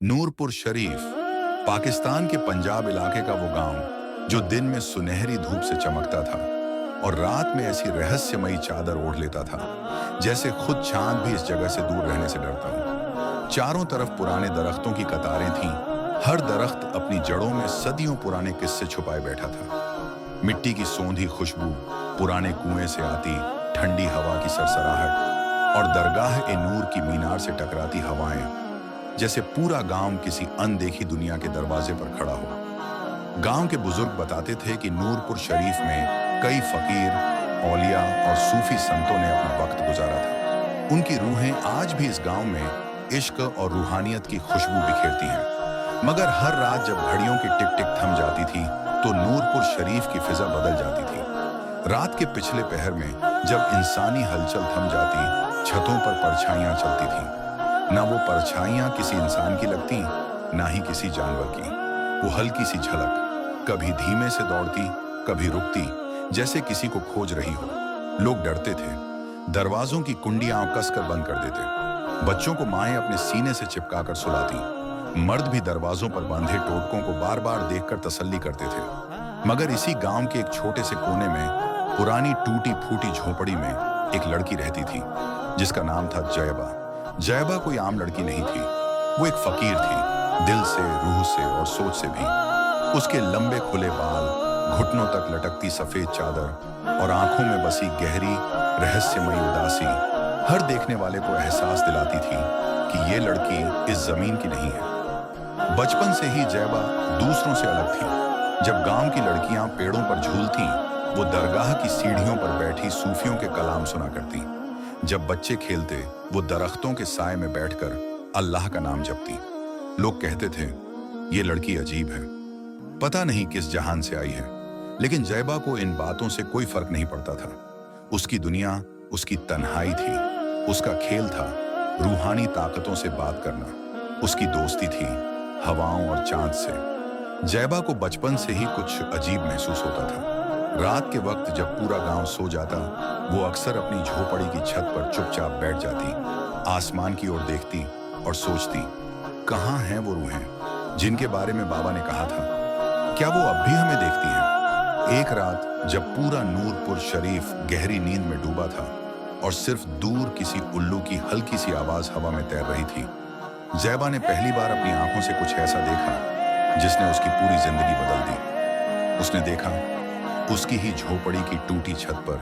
नूरपुर शरीफ पाकिस्तान के पंजाब इलाके का वो गांव जो दिन में सुनहरी धूप से चमकता था और रात में ऐसी रहस्यमयी चादर ओढ़ लेता था जैसे खुद चांद भी इस जगह से दूर रहने से डरता हो। चारों तरफ पुराने दरख्तों की कतारें थीं। हर दरख्त अपनी जड़ों में सदियों पुराने किस्से छुपाए बैठा था। मिट्टी की सोंधी खुशबू, पुराने कुएं से आती ठंडी हवा की सरसराहट और दरगाह ए नूर की मीनार से टकराती हवाएं, जैसे पूरा गांव किसी अनदेखी दुनिया के दरवाजे पर खड़ा हो। गांव के बुजुर्ग बताते थे कि नूरपुर शरीफ में कई फकीर, औलिया और सूफी संतों ने अपना वक्त गुजारा था। उनकी रूहें आज भी इस गांव में इश्क और रूहानियत की खुशबू बिखेरती हैं। मगर हर रात जब घड़ियों की टिक टिक थम जाती थी तो नूरपुर शरीफ की फिजा बदल जाती थी। रात के पिछले पहर में जब इंसानी हलचल थम जाती, छतों पर परछाइयां चलती थीं। ना वो परछाइयां किसी इंसान की लगती, ना ही किसी जानवर की। वो हल्की सी झलक, कभी धीमे से दौड़ती, कभी रुकती, जैसे किसी को खोज रही हो। लोग डरते थे, दरवाजों की कुंडियां कसकर बंद कर देते। बच्चों को माएं अपने सीने से चिपकाकर सुलाती। मर्द भी दरवाजों पर बांधे टोटकों को बार बार देखकर तसल्ली करते थे। मगर इसी गांव के एक छोटे से कोने में, पुरानी टूटी फूटी झोपड़ी में एक लड़की रहती थी जिसका नाम था जयबा। जयबा कोई आम लड़की नहीं थी। वो एक फकीर थी, दिल से, रूह से और सोच से भी। उसके लंबे खुले बाल, घुटनों तक लटकती सफेद चादर और आंखों में बसी गहरी रहस्यमयी उदासी हर देखने वाले को एहसास दिलाती थी कि ये लड़की इस जमीन की नहीं है। बचपन से ही जयबा दूसरों से अलग थी। जब गांव की लड़कियां पेड़ों पर झूलती, वो दरगाह की सीढ़ियों पर बैठी सूफियों के कलाम सुना करती। जब बच्चे खेलते, वो दरख्तों के साए में बैठकर अल्लाह का नाम जपती। लोग कहते थे, ये लड़की अजीब है, पता नहीं किस जहान से आई है। लेकिन जयबा को इन बातों से कोई फर्क नहीं पड़ता था। उसकी दुनिया उसकी तन्हाई थी। उसका खेल था रूहानी ताकतों से बात करना। उसकी दोस्ती थी हवाओं और चांद से। जयबा को बचपन से ही कुछ अजीब महसूस होता था। रात के वक्त जब पूरा गांव सो जाता, वो अक्सर अपनी झोपड़ी की छत पर चुपचाप बैठ जाती, आसमान की ओर देखती और सोचती, कहाँ हैं वो रूहें जिनके बारे में बाबा ने कहा था? क्या वो अब भी हमें देखती हैं? एक रात जब पूरा नूरपुर शरीफ गहरी नींद में डूबा था और सिर्फ दूर किसी उल्लू की हल्की सी आवाज हवा में तैर रही थी, जयबा ने पहली बार अपनी आंखों से कुछ ऐसा देखा जिसने उसकी पूरी जिंदगी बदल दी। उसने देखा, उसकी ही झोपड़ी की टूटी छत पर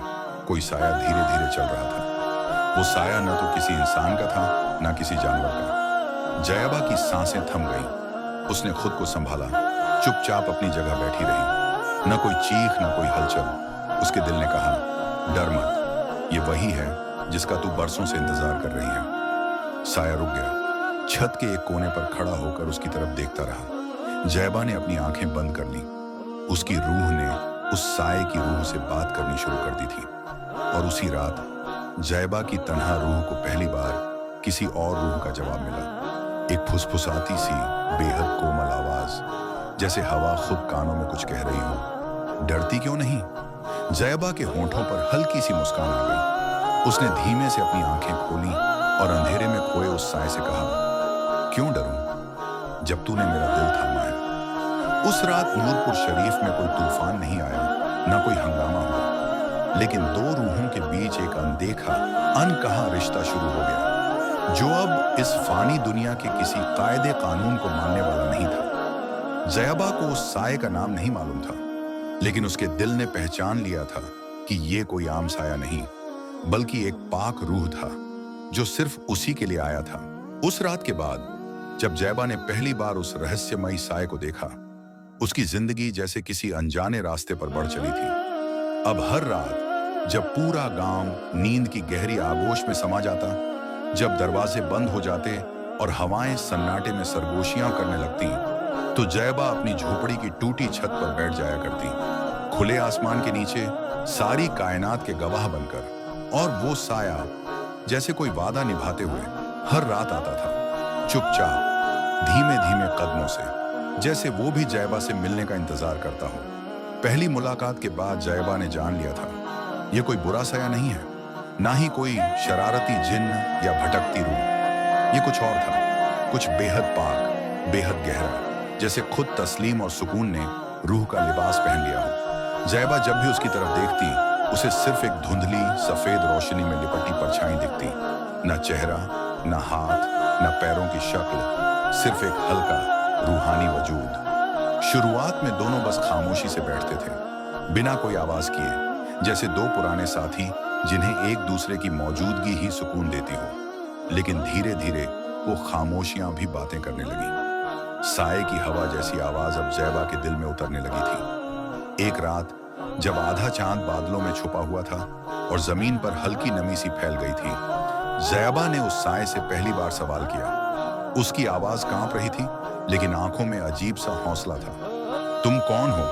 कोई साया धीरे धीरे चल रहा था। वो साया न तो किसी इंसान का था, न किसी जानवर का। जयबा की सांसें थम गईं। उसने खुद को संभाला, चुपचाप अपनी जगह बैठी रही। न कोई चीख, न कोई हलचल। उसके दिल ने कहा, डर मत, ये वही है जिसका तू बरसों से इंतजार कर रही है। साया रुक गया। छत के एक कोने पर खड़ा होकर उसकी तरफ देखता रहा। जयबा ने अपनी आंखें बंद कर ली। उसकी रूह ने उस साए की रूह से बात करनी शुरू कर दी थी। और उसी रात जयबा की तन्हा रूह को पहली बार किसी और रूह का जवाब मिला। एक फुसफुसाती सी बेहद कोमल आवाज, जैसे हवा खुद कानों में कुछ कह रही हो। डरती क्यों नहीं? जयबा के होंठों पर हल्की सी मुस्कान आ गई। उसने धीमे से अपनी आंखें खोली और अंधेरे में खोए उस साए से कहा, क्यों डरूं जब तूने मेरा दिल थामा है? उस रात नूरपुर शरीफ में कोई तूफान नहीं आया, न कोई हंगामा हुआ, लेकिन दो रूहों के बीच एक अनदेखा, अनकहा रिश्ता शुरू हो गया, जो अब इस फानी दुनिया के किसी कायदे कानून को मानने वाला नहीं था। जयबा को उस साए का नाम नहीं मालूम था, लेकिन उसके दिल ने पहचान लिया था कि ये कोई आम साया नहीं, बल्कि एक पाक रूह था जो सिर्फ उसी के लिए आया था। उस रात के बाद जब जयबा ने पहली बार उस रहस्यमयी साए को देखा, उसकी जिंदगी जैसे किसी अनजाने रास्ते पर बढ़ चली थी। अब हर रात जब पूरा गांव नींद की गहरी आगोश में समा जाता, जब दरवाजे बंद हो जाते और हवाएं सन्नाटे में सरगोशियां करने लगती, तो जयबा अपनी झोपड़ी की टूटी छत पर बैठ जाया करती, खुले आसमान के नीचे सारी कायनात के गवाह बनकर। और वो साया जैसे कोई वादा निभाते हुए हर रात आता था, चुपचाप, धीमे धीमे कदमों से, जैसे वो भी जयबा से मिलने का इंतजार करता हो। पहली मुलाकात के बाद जयबा ने जान लिया था, ये कोई बुरा साया नहीं है, ना ही कोई शरारती जिन्न या भटकती रूह। ये कुछ और था, कुछ बेहद पाक, बेहद गहरा, जैसे खुद तस्लीम और सुकून ने रूह का लिबास पहन लिया हो। जैबा जब भी उसकी तरफ देखती, उसे सिर्फ एक धुंधली सफेद रोशनी में लिपटी परछाई दिखती। न चेहरा, न हाथ, न पैरों की शक्ल, सिर्फ एक हल्का रूहानी वजूद। शुरुआत में दोनों बस खामोशी से बैठते थे, बिना कोई आवाज किए, जैसे दो पुराने साथी जिन्हें एक दूसरे की मौजूदगी ही सुकून देती हो। लेकिन धीरे धीरे वो खामोशियां भी बातें करने लगी। साए की हवा जैसी आवाज अब जैबा के दिल में उतरने लगी थी। एक रात जब आधा चांद बादलों में छुपा हुआ था और जमीन पर हल्की नमी सी फैल गई थी, जैबा ने उस साए से पहली बार सवाल किया। उसकी आवाज कांप रही थी, लेकिन आंखों में अजीब सा हौसला था। तुम कौन हो?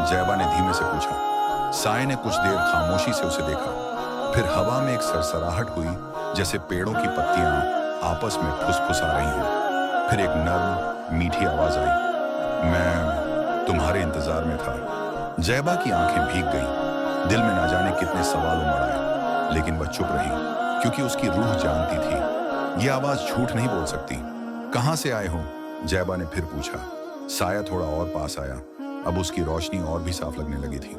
जैबा ने धीमे से पूछा। साए ने कुछ देर खामोशी से उसे देखा, फिर हवा में एक सरसराहट हुई, जैसे पेड़ों की पत्तियां आपस में फुसफुसा रही हों। फिर एक नर्म मीठी आवाज आई, मैं तुम्हारे इंतजार में था। जैबा की आंखें भीग गईं, दिल में ना जाने कितने सवाल उमड़ आए, लेकिन वह चुप रही, क्योंकि उसकी रूह जानती थी यह आवाज झूठ नहीं बोल सकती। कहां से आए हो? जैबा ने फिर पूछा। साया थोड़ा और पास आया, अब उसकी रोशनी और भी साफ लगने लगी थी।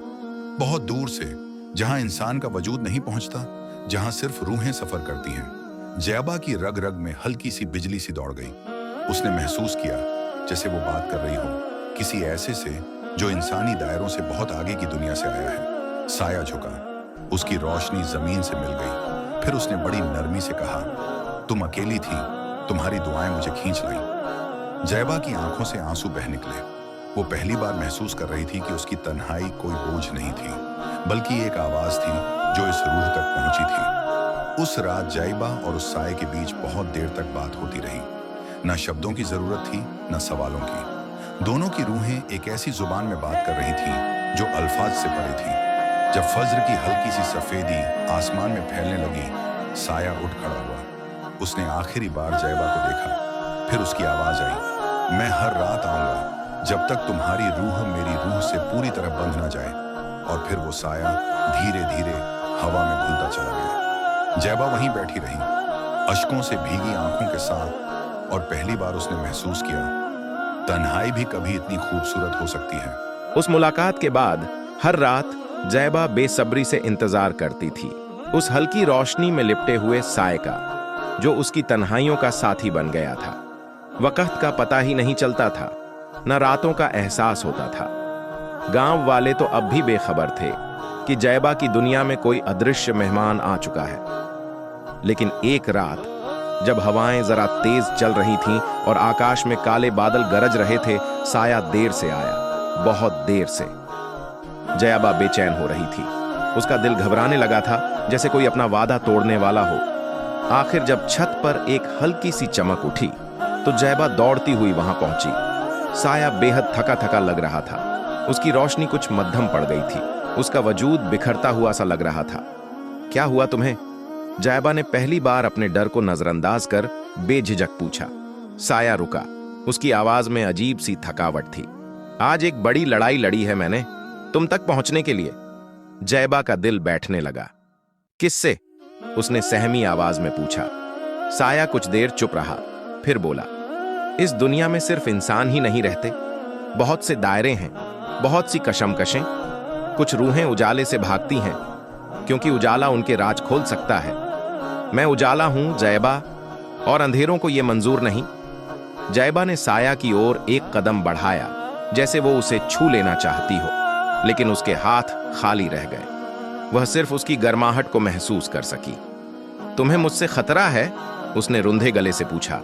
बहुत दूर से, जहां इंसान का वजूद नहीं पहुंचता, जहां सिर्फ रूहें सफर करती हैं। जैबा की रग रग में हल्की सी बिजली सी दौड़ गई। उसने महसूस किया जैसे वो बात कर रही हो किसी ऐसे से जो इंसानी दायरों से बहुत आगे की दुनिया से आया है। साया झुका, उसकी रोशनी जमीन से मिल गई। फिर उसने बड़ी नरमी से कहा, तुम अकेली थी, तुम्हारी दुआएं मुझे खींच लाईं। जैबा की आंखों से आंसू बह निकले। वो पहली बार महसूस कर रही थी कि उसकी तन्हाई कोई बोझ नहीं थी, बल्कि एक आवाज थी जो इस रूह तक पहुंची थी। उस रात जैबा और उस साए के बीच बहुत देर तक बात होती रही। न शब्दों की जरूरत थी, न सवालों की। दोनों की रूहें एक ऐसी जुबान में बात कर रही थी जो अल्फाज से परे थी। जब फज्र की हल्की सी सफेदी आसमान में फैलने लगी, साया उठ खड़ा हुआ। उसने आखिरी बार जैबा को देखा। फिर उसकी आवाज आई, मैं हर रात आऊंगा जब तक तुम्हारी रूह मेरी रूह से पूरी तरह बंध ना जाए। और फिर वो साया धीरे धीरे हवा में घुलता चला गया। जैबा वहीं बैठी रही, अश्कों से भीगी आंखों के साथ, और पहली बार उसने महसूस किया तन्हाई भी कभी इतनी खूबसूरत हो सकती है। उस मुलाकात के बाद हर रात जैबा बेसब्री से इंतजार करती थी, उस हल्की रोशनी में लिपटे हुए साए का, जो उसकी तन्हाइयों का साथी बन गया था। वक्त का पता ही नहीं चलता था, न रातों का एहसास होता था। गांव वाले तो अब भी बेखबर थे कि जैबा की दुनिया में कोई अदृश्य मेहमान आ चुका है। लेकिन एक रात जब हवाएं जरा तेज चल रही थीं और आकाश में काले बादल गरज रहे थे, साया देर से आया, बहुत देर से। जैबा बेचैन हो रही थी, उसका दिल घबराने लगा था, जैसे कोई अपना वादा तोड़ने वाला हो। आखिर जब छत पर एक हल्की सी चमक उठी तो जैबा दौड़ती हुई वहां पहुंची। साया बेहद थका थका लग रहा था, उसकी रोशनी कुछ मध्यम पड़ गई थी, उसका वजूद बिखरता हुआ सा लग रहा था। क्या हुआ तुम्हें? जैबा ने पहली बार अपने डर को नजरअंदाज कर बेझिझक पूछा। साया रुका, उसकी आवाज में अजीब सी थकावट थी। आज एक बड़ी लड़ाई लड़ी है मैंने, तुम तक पहुंचने के लिए। जैबा का दिल बैठने लगा। किससे? उसने सहमी आवाज में पूछा। साया कुछ देर चुप रहा, फिर बोला, इस दुनिया में सिर्फ इंसान ही नहीं रहते, बहुत से दायरे हैं, बहुत सी कशमकशें। कुछ रूहें उजाले से भागती हैं, क्योंकि उजाला उनके राज खोल सकता है। मैं उजाला हूं जैबा, और अंधेरों को यह मंजूर नहीं। जैबा ने साया की ओर एक कदम बढ़ाया, जैसे वो उसे छू लेना चाहती हो, लेकिन उसके हाथ खाली रह गए। वह सिर्फ उसकी गर्माहट को महसूस कर सकी। तुम्हें मुझसे खतरा है? उसने रुंधे गले से पूछा।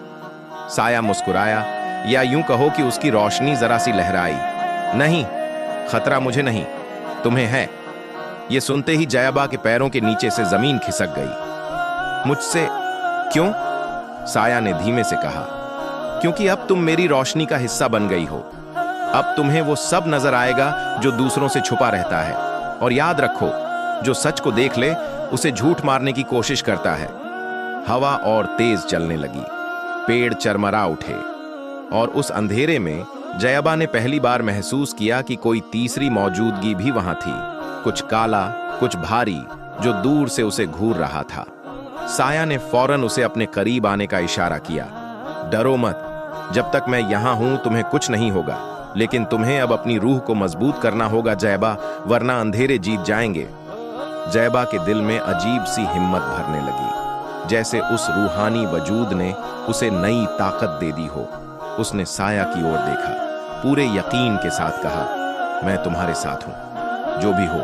साया मुस्कुराया, या यूं कहो कि उसकी रोशनी जरा सी लहराई। नहीं, खतरा मुझे नहीं, तुम्हें है। यह सुनते ही जैबा के पैरों के नीचे से जमीन खिसक गई। मुझसे? क्यों? साया ने धीमे से कहा, क्योंकि अब तुम मेरी रोशनी का हिस्सा बन गई हो। अब तुम्हें वो सब नजर आएगा जो दूसरों से छुपा रहता है। और याद रखो, जो सच को देख ले उसे झूठ मारने की कोशिश करता है। हवा और तेज चलने लगी, पेड़ चरमरा उठे, और उस अंधेरे में जैबा ने पहली बार महसूस किया कि कोई तीसरी मौजूदगी भी वहां थी, कुछ काला, कुछ भारी, जो दूर से उसे घूर रहा था। साया ने फौरन उसे अपने करीब आने का इशारा किया। डरो मत, जब तक मैं यहाँ हूं तुम्हें कुछ नहीं होगा, लेकिन तुम्हें अब अपनी रूह को मजबूत करना होगा जैबा, वरना अंधेरे जीत जाएंगे। जैबा के दिल में अजीब सी हिम्मत भरने लगी, जैसे उस रूहानी वजूद ने उसे नई ताकत दे दी हो। उसने साया की ओर देखा, पूरे यकीन के साथ कहा, मैं तुम्हारे साथ हूं, जो भी हो,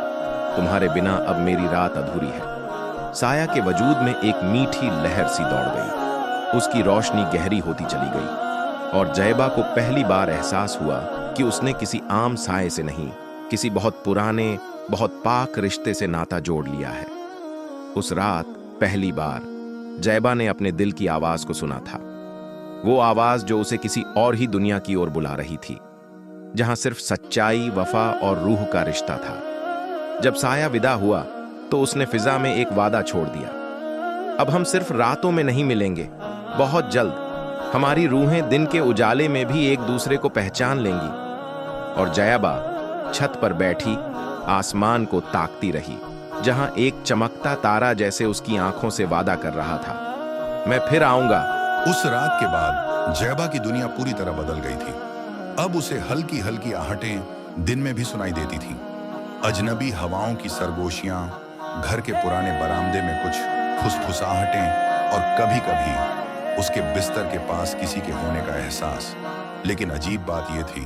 तुम्हारे बिना अब मेरी रात अधूरी है। साया के वजूद में एक मीठी लहर सी दौड़ गई, उसकी रोशनी गहरी होती चली गई और जैबा को पहली बार एहसास हुआ कि उसने किसी आम साए से नहीं, किसी बहुत पुराने, बहुत पाक रिश्ते से नाता जोड़ लिया है। उस रात पहली बार जैबा ने अपने दिल की आवाज को सुना था, वो आवाज जो उसे किसी और ही दुनिया की ओर बुला रही थी, जहां सिर्फ सच्चाई, वफा और रूह का रिश्ता था। जब साया विदा हुआ तो उसने फिजा में एक वादा छोड़ दिया, अब हम सिर्फ रातों में नहीं मिलेंगे, बहुत जल्द हमारी रूहें दिन के उजाले में भी एक दूसरे को पहचान लेंगी। और जयाबा छत पर बैठी आसमान को ताकती रही, जहां एक चमकता तारा जैसे उसकी आंखों से वादा कर रहा था, मैं फिर आऊंगा। उस रात के बाद जैबा की दुनिया पूरी तरह बदल गई थी। अब उसे हल्की हल्की आहटें दिन में भी सुनाई देती थीं। अजनबी हवाओं की सरगोशियां, घर के पुराने बरामदे में कुछ फुसफुसाहटें और कभी-कभी उसके बिस्तर के पास किसी के होने का एहसास। लेकिन अजीब बात यह थी,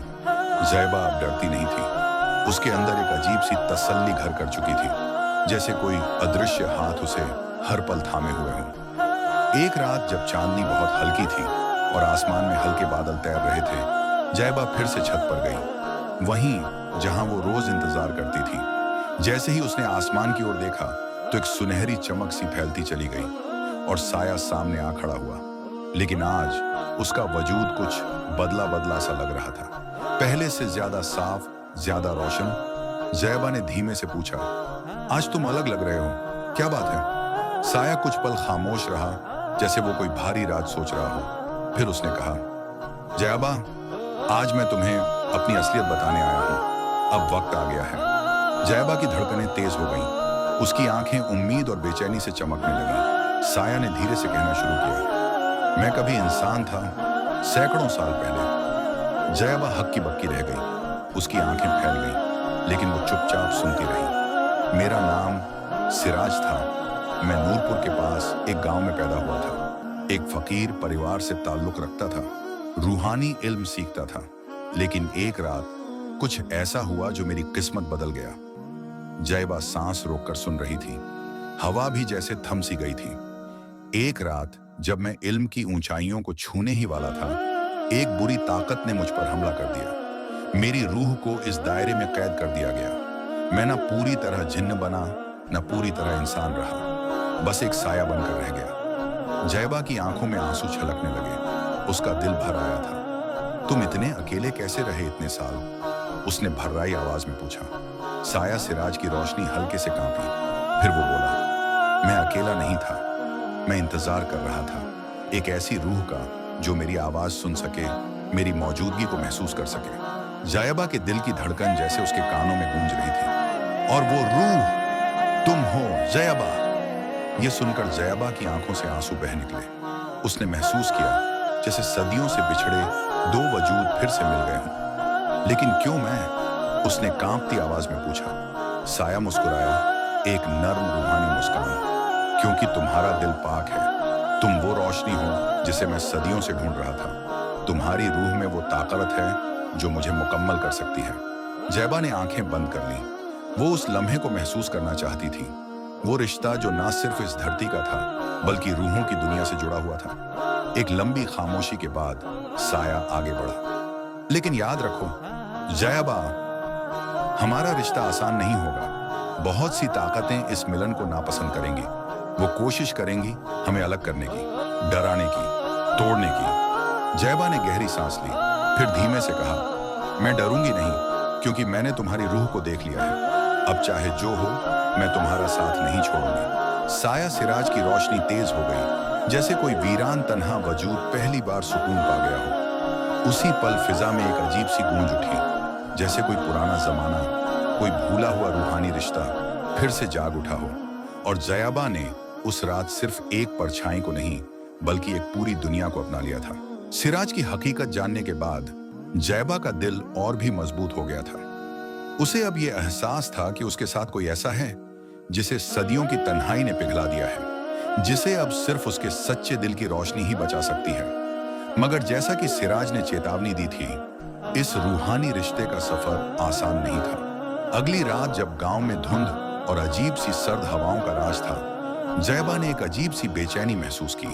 जैबा अब डरती नहीं थी। उसके अंदर एक अजीब सी तसल्ली घर कर चुकी थी, जैसे कोई अदृश्य हाथ उसे हर पल थामे हुए हों। एक रात जब चांदनी बहुत हल्की थी और आसमान में हल्के बादल तैर रहे थे, जैबा फिर से छत पर गई, वहीं जहां वो रोज इंतजार करती थी। जैसे ही उसने आसमान की ओर देखा तो एक सुनहरी चमक सी फैलती चली गई और साया सामने आ खड़ा हुआ। लेकिन आज उसका वजूद कुछ बदला बदला सा लग रहा था, पहले से ज्यादा साफ, ज्यादा रोशन। जैबा ने धीमे से पूछा, आज तुम अलग लग रहे हो, क्या बात है? साया कुछ पल खामोश रहा, जैसे वो कोई भारी राज सोच रहा हो। फिर उसने कहा, जैबा, आज मैं तुम्हें अपनी असलियत बताने आया हूं, अब वक्त आ गया है। जैबा की धड़कनें तेज हो गईं, उसकी आंखें उम्मीद और बेचैनी से चमकने लगीं। साया ने धीरे से कहना शुरू किया, मैं कभी इंसान था, सैकड़ों साल पहले। जैबा हक्की बक्की रह गई, उसकी आंखें फैल गईं, लेकिन वो चुपचाप सुनती रही। मेरा नाम सिराज था, मैं नूरपुर के पास एक गांव में पैदा हुआ था। एक फकीर परिवार से ताल्लुक रखता था, रूहानी इल्म सीखता था। लेकिन एक रात कुछ ऐसा हुआ जो मेरी किस्मत बदल गया। जैबा सांस रोककर सुन रही थी, हवा भी जैसे थम सी गई थी। एक रात जब मैं इल्म की ऊंचाइयों को छूने ही वाला था, एक बुरी ताकत ने मुझ पर हमला कर दिया। मेरी रूह को इस दायरे में कैद कर दिया गया। मैं न पूरी तरह जिन्न बना, न पूरी तरह इंसान रहा, बस एक साया बनकर रह गया। जैबा की आंखों में आंसू छलकने लगे, उसका दिल भर आया था। तुम इतने अकेले कैसे रहे इतने साल? उसने भर्राई आवाज में पूछा। साया सिराज की रोशनी हल्के से कांपी, फिर वो बोला, मैं अकेला नहीं था, मैं इंतजार कर रहा था एक ऐसी रूह का जो मेरी आवाज सुन सके, मेरी मौजूदगी को महसूस कर सके। जैबा के दिल की धड़कन जैसे उसके कानों में गूंज रही थी, और वो रूह तुम हो जैबा। ये सुनकर जैबा की आंखों से आंसू बह निकले। उसने महसूस किया जैसे सदियों से बिछड़े दो वजूद फिर से मिल गए हों। लेकिन क्यों मैं? उसने कांपती आवाज में पूछा। साया मुस्कुराया, एक नर्म रूहानी मुस्कान, क्योंकि तुम्हारा दिल पाक है। तुम वो रोशनी हो जिसे मैं सदियों से ढूंढ रहा था। तुम्हारी रूह में वो ताकत है जो मुझे मुकम्मल कर सकती है। जैबा ने आंखें बंद कर ली। वो उस लम्हे को महसूस करना चाहती थी, वो रिश्ता जो ना सिर्फ इस धरती का था बल्कि रूहों की दुनिया से जुड़ा हुआ था। एक लंबी खामोशी के बाद साया आगे बढ़ा, लेकिन याद रखो जैबा, हमारा रिश्ता आसान नहीं होगा। बहुत सी ताकतें इस मिलन को नापसंद करेंगी। वो कोशिश करेंगी हमें अलग करने की, डराने की, तोड़ने की। जैबा ने गहरी सांस ली, फिर धीमे से कहा, मैं डरूंगी नहीं, क्योंकि मैंने तुम्हारी रूह को देख लिया है। अब चाहे जो हो, मैं तुम्हारा साथ नहीं छोड़ूंगी। साया सिराज की रोशनी तेज हो गई, जैसे कोई वीरान तन्हा वजूद पहली बार सुकून पा गया हो। उसी पल फिजा में एक अजीब सी गूंज उठी, जैसे कोई पुराना जमाना, कोई भूला हुआ रूहानी रिश्ता फिर से जाग उठा हो। और जैबा ने उस रात सिर्फ एक परछाई को नहीं बल्कि एक पूरी दुनिया को अपना लिया था। सिराज की हकीकत जानने के बाद जैबा का दिल और भी मजबूत हो गया था। उसे अब यह एहसास था कि उसके साथ कोई ऐसा है जिसे सदियों की तन्हाई ने पिघला दिया है, जिसे अब सिर्फ उसके सच्चे दिल की रोशनी ही बचा सकती है। मगर जैसा कि सिराज ने चेतावनी दी थी, इस रूहानी रिश्ते का सफर आसान नहीं था। अगली रात जब गांव में धुंध और अजीब सी सर्द हवाओं का राज था, जैबा ने एक अजीब सी बेचैनी महसूस की।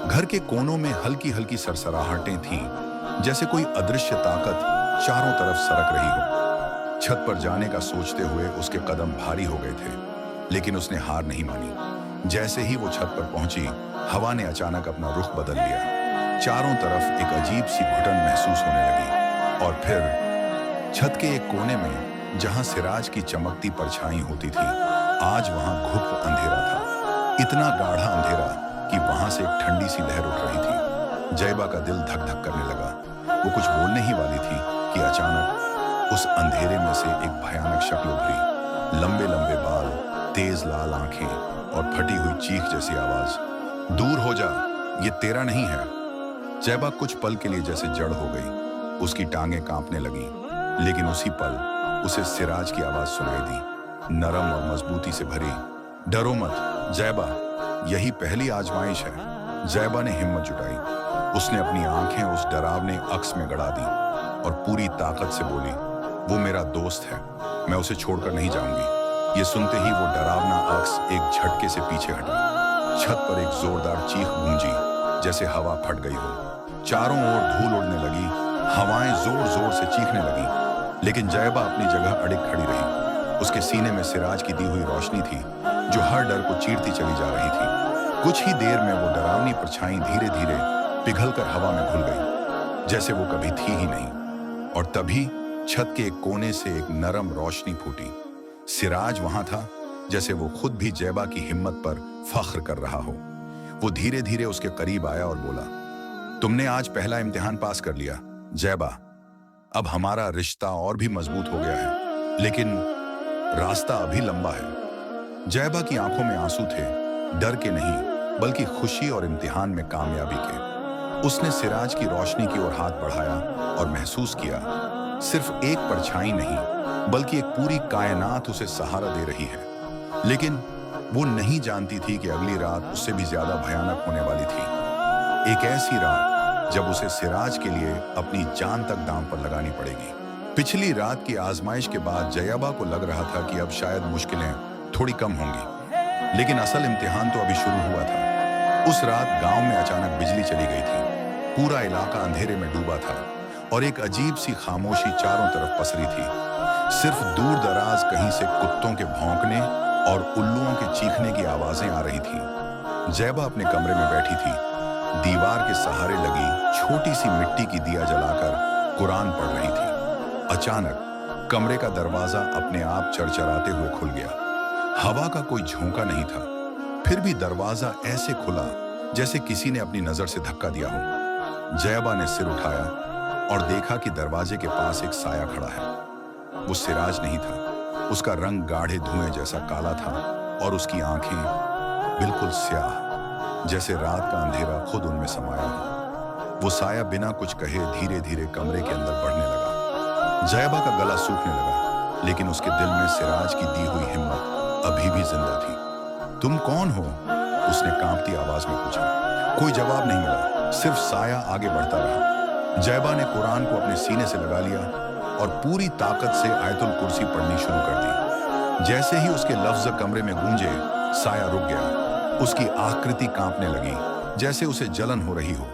घर के कोनों में हल्की हल्की सरसराहटें थीं, जैसे कोई अदृश्य ताकत चारों तरफ सरक रही हो। छत पर जाने का सोचते हुए उसके कदम भारी हो गए थे, लेकिन उसने हार नहीं मानी। जैसे ही वो छत पर पहुंची, हवा ने अचानक अपना रुख बदल लिया। चारों तरफ एक अजीब सी घुटन महसूस होने लगी, और फिर छत के एक कोने में जहां सिराज की चमकती परछाई होती थी, आज वहां घुप अंधेरा था। इतना गाढ़ा अंधेरा कि वहां से एक ठंडी सी लहर उठ रही थी। जैबा का दिल धक धक करने लगा। वो कुछ बोलने ही वाली थी कि अचानक उस अंधेरे में से एक भयानक शक्ल उभरी। लंबे लंबे बाल, तेज लाल आंखें और फटी हुई चीख जैसी आवाज। दूर हो जा, ये तेरा नहीं है। जैबा कुछ पल के लिए जैसे जड़ हो गई। उसकी टांगें कांपने लगी, लेकिन उसी पल उसे सिराज की आवाज सुनाई दी, नरम और मजबूती से भरी। डरो मत जैबा, यही पहली आजमाइश है। जैबा ने हिम्मत जुटाई। उसने अपनी आंखें उस डरावने अक्स में गड़ा दी और पूरी ताकत से बोली, वो मेरा दोस्त है, मैं उसे छोड़कर नहीं जाऊंगी। ये सुनते ही वो डरावना अक्स एक झटके से पीछे हटा। छत पर एक जोरदार चीख गूंजी, जैसे हवा फट गई हो। चारों ओर धूल उड़ने लगी, हवाएं जोर जोर से चीखने लगी, लेकिन जैबा अपनी जगह अड़िग खड़ी रही। उसके सीने में सिराज की दी हुई रोशनी थी, जो हर डर को चीरती चली जा रही थी। कुछ ही देर में वो डरावनी परछाई धीरे धीरे पिघलकर हवा में घुल गई, जैसे वो कभी थी ही नहीं। और तभी छत के एक कोने से एक नरम रोशनी फूटी। सिराज वहां था, जैसे वो खुद भी जैबा की हिम्मत पर फख्र कर रहा हो। वो धीरे धीरे उसके करीब आया और बोला, तुमने आज पहला इम्तिहान पास कर लिया जैबा। अब हमारा रिश्ता और भी मजबूत हो गया है, लेकिन रास्ता अभी लंबा है। जैबा की आंखों में आंसू थे, डर के नहीं बल्कि खुशी और इम्तिहान में कामयाबी के। उसने सिराज की रोशनी की ओर हाथ बढ़ाया और महसूस किया, सिर्फ एक परछाई नहीं बल्कि एक पूरी कायनात उसे सहारा दे रही है। लेकिन वो नहीं जानती थी कि अगली रात उससे भी ज्यादा भयानक होने वाली थी। एक ऐसी रात जब उसे सिराज के लिए अपनी जान तक दांव पर लगानी पड़ेगी। पिछली रात की आजमाइश के बाद जैबा को लग रहा था कि अब शायद मुश्किलें थोड़ी कम होंगी, लेकिन असल इम्तिहान तो अभी शुरू हुआ था। उस रात गांव में अचानक बिजली चली गई थी। पूरा इलाका अंधेरे में डूबा था और एक अजीब सी खामोशी चारों तरफ पसरी थी। सिर्फ दूर दराज कहीं से कुत्तों के भौंकने और उल्लुओं के चीखने की आवाजें आ रही थीं। जैबा अपने कमरे में बैठी थी, दीवार के सहारे लगी छोटी सी मिट्टी की दिया जलाकर कुरान पढ़ रही थी। अचानक कमरे का दरवाजा अपने आप चरचराते हुए खुल गया। हवा का कोई झोंका नहीं था, फिर भी दरवाजा ऐसे खुला जैसे किसी ने अपनी नजर से धक्का दिया हो। जैबा ने सिर उठाया और देखा कि दरवाजे के पास एक साया खड़ा है। वो सिराज नहीं था, उसका रंग गाढ़े धुएं जैसा काला था और उसकी आंखें बिल्कुल स्याह, जैसे रात का अंधेरा खुद उनमें समाया हो। वो साया बिना कुछ कहे धीरे धीरे कमरे के अंदर बढ़ने लगा। जैबा का गला सूखने लगा, लेकिन उसके दिल में सिराज की दी हुई हिम्मत अभी भी जिंदा थी। तुम कौन हो? उसने कांपती आवाज में पूछा। कोई जवाब नहीं मिला, सिर्फ साया आगे बढ़ता रहा। जैबा ने कुरान को अपने सीने से लगा लिया और पूरी ताकत से आयतुल कुर्सी पढ़नी शुरू कर दी। जैसे ही उसके लफ्ज कमरे में गूंजे, साया रुक गया। उसकी आकृति कांपने लगी, जैसे उसे जलन हो रही हो।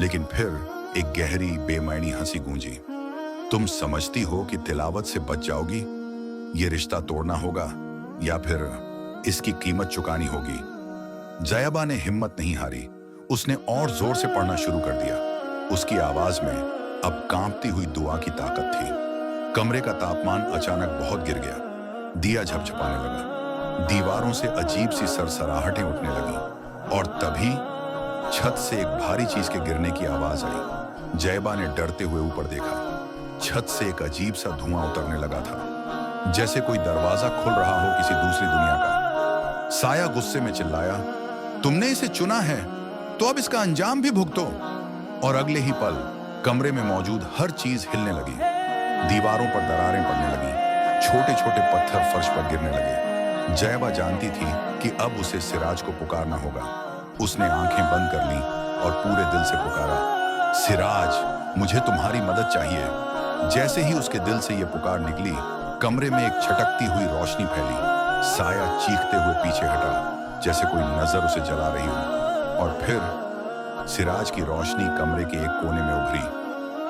लेकिन फिर एक गहरी बेमैनी हंसी गूंजी। तुम समझती हो कि तिलावत से बच जाओगी? ये रिश्ता तोड़ना होगा या फिर इसकी कीमत चुकानी होगी। जैबा ने हिम्मत नहीं हारी। उसने और जोर से पढ़ना शुरू कर दिया। उसकी आवाज में अब कांपती हुई दुआ की ताकत थी। कमरे का तापमान अचानक बहुत गिर गया। दिया झपझपाने लगा। दीवारों से अजीब सी सरसराहटें उठने लगी और तभी छत से एक भारी चीज के गिरने की आवाज आई। जैबा ने डरते हुए ऊपर देखा। छत से एक अजीब सा धुआं उतरने लगा था, जैसे कोई दरवाजा खुल रहा हो किसी दूसरी दुनिया का। साया गुस्से में चिल्लाया, तुमने इसे चुना है तो अब इसका अंजाम भी भुगतो। और अगले ही पल कमरे में मौजूद हर चीज हिलने लगी। दीवारों पर दरारें पड़ने लगी, छोटे छोटे पत्थर फर्श पर गिरने लगे। जयबा जानती थी कि अब उसे सिराज को पुकारना होगा। उसने आंखें बंद कर लीं और पूरे दिल से पुकारा, सिराज, मुझे तुम्हारी मदद चाहिए। जैसे ही उसके दिल से ये पुकार निकली, कमरे में एक छटकती हुई रोशनी फैली। साया चीखते हुए पीछे हटा, जैसे कोई नजर उसे जला रही हो। और फिर सिराज की रोशनी कमरे के एक कोने में उभरी।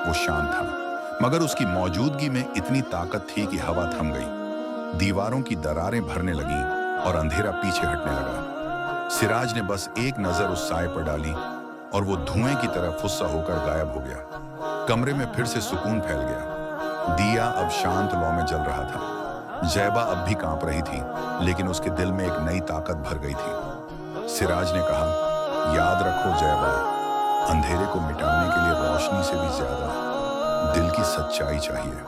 वो शांत था, मगर उसकी मौजूदगी में इतनी ताकत थी कि हवा थम गई। दीवारों की दरारें भरने लगी और अंधेरा पीछे हटने लगा। सिराज ने बस एक नजर उस साए पर डाली और वो धुएं की तरह फुस्सा होकर गायब हो गया। कमरे में फिर से सुकून फैल गया। दिया अब शांत लौ में जल रहा था। जयबा अब भी कांप रही थी, लेकिन उसके दिल में एक नई ताकत भर गई थी। सिराज ने कहा, याद रखो जयबा, अंधेरे को मिटाने के लिए रोशनी से भी ज्यादा दिल की सच्चाई चाहिए,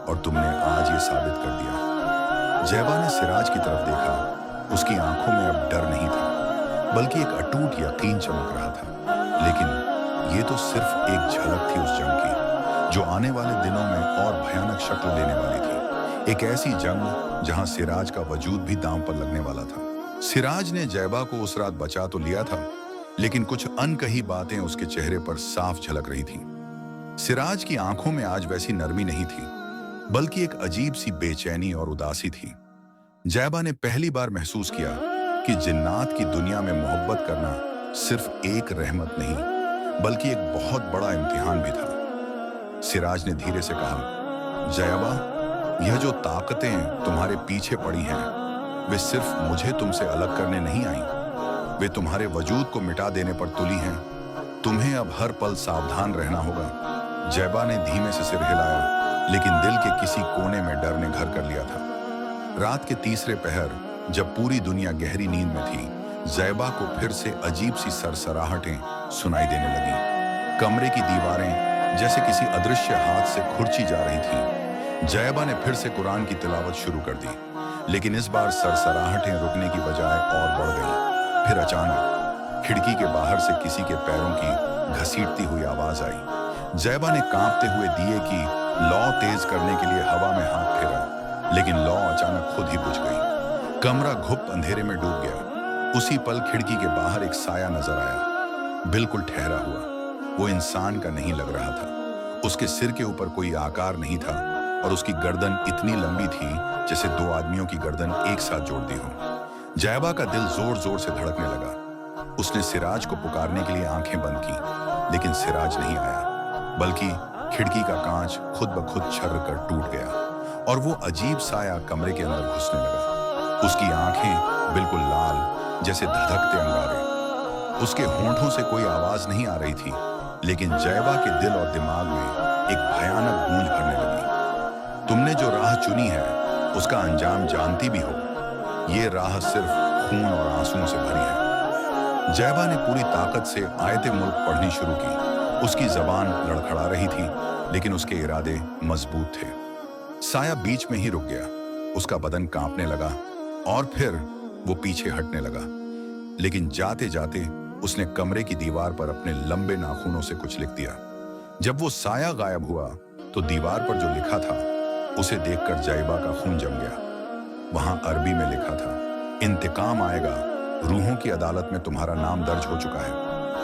और तुमने आज ये साबित कर दिया। जयबा ने सिराज की तरफ देखा। उसकी आंखों में अब डर नहीं था, बल्कि एक अटूट यकीन चमक रहा था। लेकिन ये तो सिर्फ एक झलक थी उस जंग की, जो आने वाले दिनों में और भयानक शक्ल लेने वाली थी। एक ऐसी जंग जहां सिराज का वजूद भी दांव पर लगने वाला था। सिराज ने जयबा को उस रात बचा तो लिया था, लेकिन कुछ अनकही बातें उसके चेहरे पर साफ झलक रही थीं। सिराज की आंखों में आज वैसी नरमी नहीं थी, बल्कि एक अजीब सी बेचैनी और उदासी थी। जयबा ने पहली बार महसूस किया कि जिन्नात की दुनिया में मोहब्बत करना सिर्फ एक रहमत नहीं, बल्कि एक बहुत बड़ा इम्तिहान भी था। सिराज ने धीरे से कहा, जयबा, यह जो ताकतें तुम्हारे पीछे पड़ी हैं, वे सिर्फ मुझे तुमसे अलग करने नहीं आई, वे तुम्हारे वजूद को मिटा देने पर तुली हैं। तुम्हें अब हर पल सावधान रहना होगा। जयबा ने धीमे से सिर हिलाया, लेकिन दिल के किसी कोने में डर ने घर कर लिया था। रात के तीसरे पहर, जब पूरी दुनिया गहरी नींद में थी, जयबा को फिर से अजीब सी सरसराहटें सुनाई देने लगीं। कमरे की दीवारें जैसे किसी अदृश्य हाथ से खुरची जा रही थीं। जयबा ने फिर से कुरान की तिलावत शुरू कर दी, लेकिन इस बार सरसराहटें रुकने की बजाय और बढ़ गईं। फिर अचानक खिड़की के बाहर से किसी के पैरों की घसीटती हुई आवाज आई। जयबा ने कांपते हुए दिए की लौ तेज करने के लिए हवा में हाथ फेरा, लेकिन लौ अचानक खुद ही बुझ गई। कमरा घुप अंधेरे में डूब गया। उसी पल खिड़की के बाहर एक साया नजर आया, बिल्कुल ठहरा हुआ। वो इंसान का नहीं लग रहा था। उसके सिर के ऊपर कोई आकार नहीं था और उसकी गर्दन इतनी लंबी थी जैसे दो आदमियों की गर्दन एक साथ जोड़ दी हो। जयबा का दिल जोर जोर से धड़कने लगा। उसने सिराज को पुकारने के लिए आंखें बंद की, लेकिन सिराज नहीं आया, बल्कि खिड़की का कांच खुद ब खुद छर्र कर टूट गया और वो अजीब साया कमरे के अंदर घुसने लगा। उसकी आंखें बिल्कुल लाल, जैसे धधकते अंगारे। उसके होंठों से कोई आवाज नहीं आ रही थी, लेकिन जयबा के दिल और दिमाग में एक भयानक गूंज भरने लगी। तुमने जो राह चुनी है, उसका अंजाम जानती भी हो। ये राह सिर्फ खून और आंसुओं से भरी है। जयबा ने पूरी ताकत से आयते मुल्क पढ़नी शुरू की। उसकी जबान लड़खड़ा रही थी, लेकिन उसके इरादे मजबूत थे। साया बीच में ही रुक गया। उसका बदन कांपने लगा और फिर वो पीछे हटने लगा। लेकिन जाते जाते उसने कमरे की दीवार पर अपने लंबे नाखूनों से कुछ लिख दिया। जब वो साया गायब हुआ, तो दीवार पर जो लिखा था, उसे देखकर जयबा का खून जम गया। वहां अरबी में लिखा था, इंतकाम आएगा, रूहों की अदालत में तुम्हारा नाम दर्ज हो चुका है,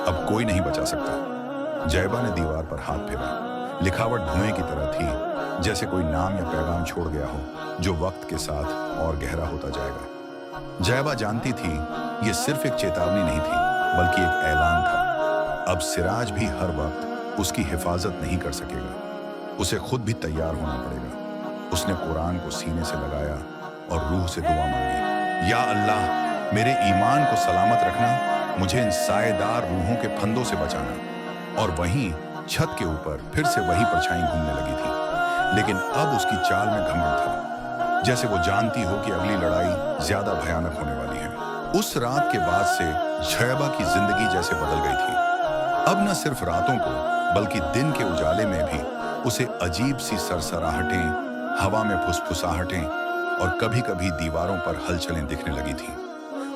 अब कोई नहीं बचा सकता। जयबा ने दीवार पर हाथ फेरा। लिखावट धुएं की तरह थी, जैसे कोई नाम या पैगाम छोड़ गया हो, जो वक्त के साथ और गहरा होता जाएगा। जयबा जानती थी ये सिर्फ एक चेतावनी नहीं थी, बल्कि एक ऐलान था। अब सिराज भी हर वक्त उसकी हिफाजत नहीं कर सकेगा। उसे खुद भी तैयार होना पड़ेगा। उसने कुरान को सीने से लगाया और रूह से दुआ मांगी, या अल्लाह, मेरे ईमान को सलामत रखना, मुझे इन साएदार रूहों के फंदों से बचाना। और वहीं छत के ऊपर फिर से वही परछाई घूमने लगी थी, लेकिन अब उसकी चाल में घमंड था, जैसे वो जानती हो कि अगली लड़ाई ज्यादा भयानक होने वाली है। उस रात के बाद से जयबा की जिंदगी जैसे बदल गई थी। अब न सिर्फ रातों को, बल्कि दिन के उजाले में भी उसे अजीब सी सरसराहटें, हवा में फुसफुसाहटें और कभी कभी दीवारों पर हलचलें दिखने लगी थी।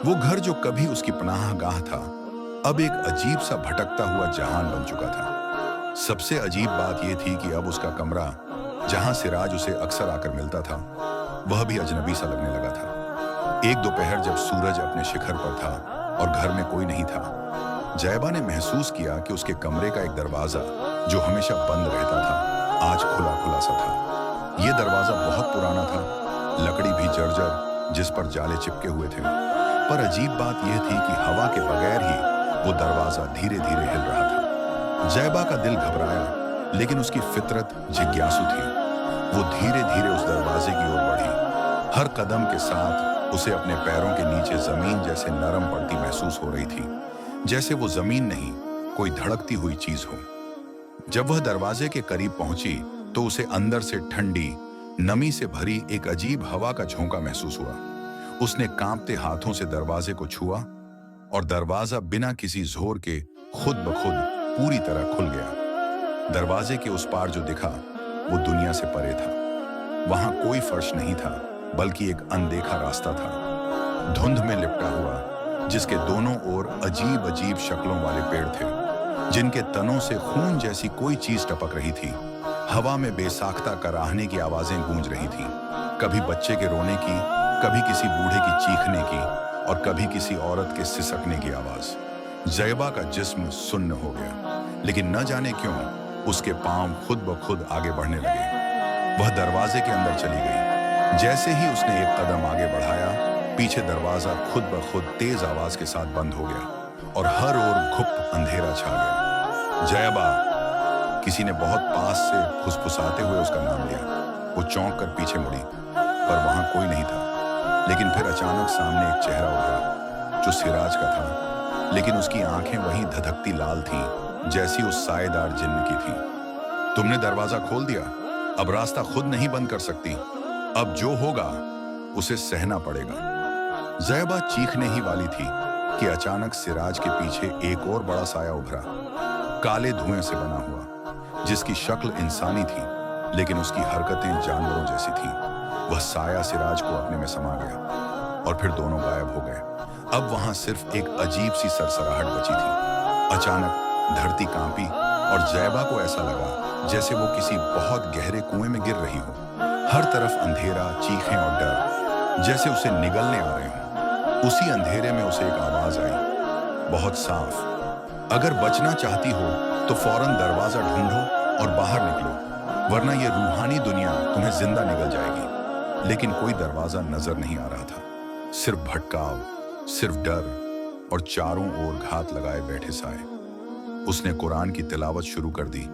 वो घर जो कभी उसकी पनाह गाह था, अब एक अजीब सा भटकता हुआ जहान बन चुका था। सबसे अजीब बात यह थी कि अब उसका कमरा, जहां सिराज उसे अक्सर आकर मिलता था, वह भी अजनबी सा लगने लगा था। एक दोपहर जब सूरज अपने शिखर पर था और घर में कोई नहीं था, जैबा ने महसूस किया कि उसके कमरे का एक दरवाजा, जो हमेशा बंद रहता था, आज खुला खुला सा था। यह दरवाजा बहुत पुराना था, लकड़ी भी जर्जर, जिस पर जाले चिपके हुए थे। पर अजीब बात यह थी कि हवा के बगैर ही वो दरवाजा धीरे धीरे हिल रहा था। जैबा का दिल घबराया, लेकिन उसकी फितरत जिज्ञासु थी। वो धीरे धीरे उस दरवाजे की ओर बढ़ी। हर कदम के साथ उसे अपने पैरों के नीचे जमीन जैसे नरम पड़ती महसूस हो रही थी, जैसे वो जमीन नहीं, कोई धड़कती हुई चीज हो। जब वह दरवाजे के करीब पहुंची तो उसे अंदर से ठंडी, नमी से भरी एक अजीब हवा का झोंका महसूस हुआ। उसने कांपते हाथों से दरवाजे को छुआ और दरवाजा बिना किसी जोर के खुद ब खुद पूरी तरह खुल गया। दरवाजे के उस पार जो दिखा वो दुनिया से परे था। वहां कोई फर्श नहीं था, बल्कि एक अनदेखा रास्ता था, धुंध में लिपटा हुआ, जिसके दोनों ओर अजीब अजीब शक्लों वाले पेड़ थे, जिनके तनों से खून जैसी कोई चीज टपक रही थी। हवा में बेसाख्ता कराहने की आवाजें गूंज रही थी, कभी बच्चे के रोने की, कभी किसी बूढ़े की चीखने की और कभी किसी औरत के सिसकने की आवाज। जैबा का जिस्म सुन्न हो गया, लेकिन न जाने क्यों उसके पांव खुद ब खुद आगे बढ़ने लगे। वह दरवाजे के अंदर चली गई। जैसे ही उसने एक कदम आगे बढ़ाया, पीछे दरवाजा खुद ब खुद तेज आवाज के साथ बंद हो गया और हर ओर घुप अंधेरा छा गया। जैबा, किसी ने बहुत पास से फुसफुसाते हुए उसका नाम लिया। वो चौंक कर पीछे मुड़ी, पर वहां कोई नहीं था। लेकिन फिर अचानक सामने एक चेहरा उभरा, जो सिराज का था, लेकिन उसकी आंखें वहीं धधकती लाल थीं, जैसी उस साएदार जिन्न की थी। तुमने दरवाजा खोल दिया, अब रास्ता खुद नहीं बंद कर सकती। अब जो होगा उसे सहना पड़ेगा। जैबा चीखने ही वाली थी कि अचानक सिराज के पीछे एक और बड़ा साया उभरा, काले धुएं से बना हुआ, जिसकी शक्ल इंसानी थी, लेकिन उसकी हरकतें जानवरों जैसी थीं। वह साया सिराज को अपने में समा गया और फिर दोनों गायब हो गए। अब वहां सिर्फ एक अजीब सी सरसराहट बची थी। अचानक धरती कांपी और जैबा को ऐसा लगा जैसे वो किसी बहुत गहरे कुएं में गिर रही हो। हर तरफ अंधेरा, चीखें और डर, जैसे उसे निगलने आ रहे हों। उसी अंधेरे में उसे एक आवाज आई, बहुत साफ, अगर बचना चाहती हो तो फौरन दरवाजा ढूंढो और बाहर निकलो, वरना ये रूहानी दुनिया तुम्हें जिंदा निगल जाएगी। लेकिन कोई दरवाजा नजर नहीं आ रहा था, सिर्फ भटकाव, सिर्फ डर और चारों ओर घात लगाए बैठे साए। उसने कुरान की तिलावत शुरू कर दी,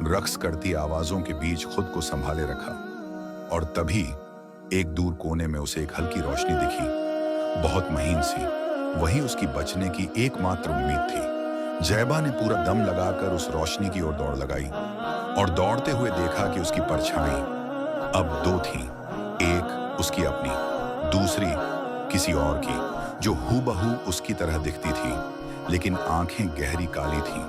रक्स करती आवाजों के बीच खुद को संभाले रखा। और तभी एक दूर कोने में उसे एक हल्की रोशनी दिखी, बहुत महीन सी। वही उसकी बचने की एकमात्र उम्मीद थी। जैबा ने पूरा दम लगाकर उस रोशनी की ओर दौड़ लगाई और दौड़ते हुए देखा कि उसकी परछाई अब दो थी, एक उसकी अपनी, दूसरी किसी और की, जो हूबहू उसकी तरह दिखती थी, लेकिन आंखें गहरी काली थीं